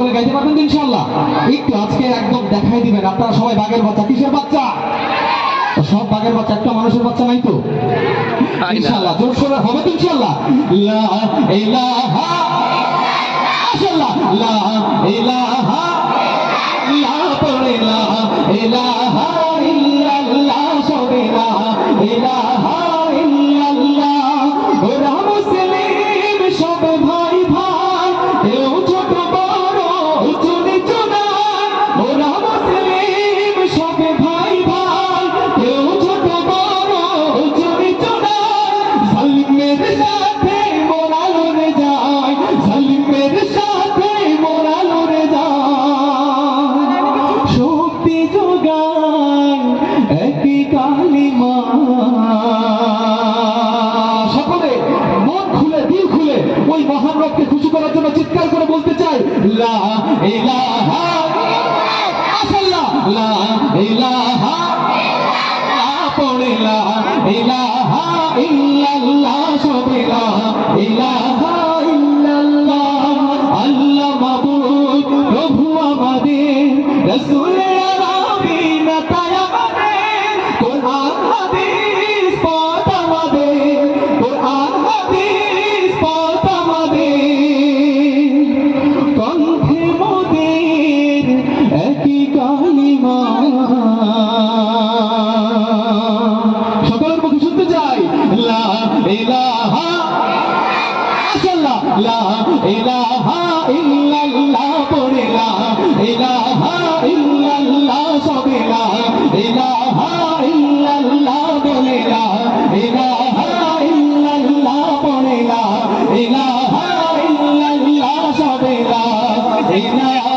সকলে গাইতে পারবেন তো ইনশাআল্লাহ? একটু আজকে একদম দেখাই দিবেন আপনারা সবাই বাঘের বাচ্চা। কিসের বাচ্চা? সব বাঘের বাচ্চা, একটা মানুষের বাচ্চা নাই তো? ইনশাআল্লাহ জোর সোরে হবে তো ইনশাআল্লাহ? লা ইলাহা মাশাআল্লাহ, লা ইলাহা লা পড়ে লা ইলাহা ইল্লাল্লাহ, সবে লা ইলাহা ইল্লাল্লাহ। ওরা মুসলিম সব ভাই ভাই, কেউ ছোট বড় উঁচু নিচু নাই। ওরা মুসলিম সব ভাই ভাই, কেউ ছোট বড় উঁচু নিচু নাই। জালিমের সাথে মোরা লড়ে যায়, জালিমের সাথে মোরা লড়ে যায়। শক্তি যোগায় একই কালিমা। সকলে মন খুলে দিল খুলে ওই মহান রবকে খুশি করার জন্য চিৎকার করে বলতে চাই, লা ইলাহা মাশাআল্লাহ, লা ইলাহা লা পড়ে লা ইলাহা ইল্লাল্লাহ, সবে লা ইলাহা ইল্লাল্লাহ। আল্লাহ মাবুদ প্রভু আমাদের, রাসূলের আরবি নেতায় আমাদের, কোরআন হাদিস পথ আমাদের, কোরআন হাদিস পথ আমাদের। কণ্ঠে মোদের একই কালিমা। সকলের মুখে শুনতে চাই, লা ইলাহা মাশাআল্লাহ, লা ইলাহা ইল্লাল্লাহ, পড়ে লা ইলাহা ইল্লাল্লাহ, সবে লা ইলাহা ইল্লাল্লাহ, বলে লা ইলাহা ইল্লাল্লাহ, পড়ে লা ইলাহা ইল্লাল্লাহ, সবে লা ইলাহা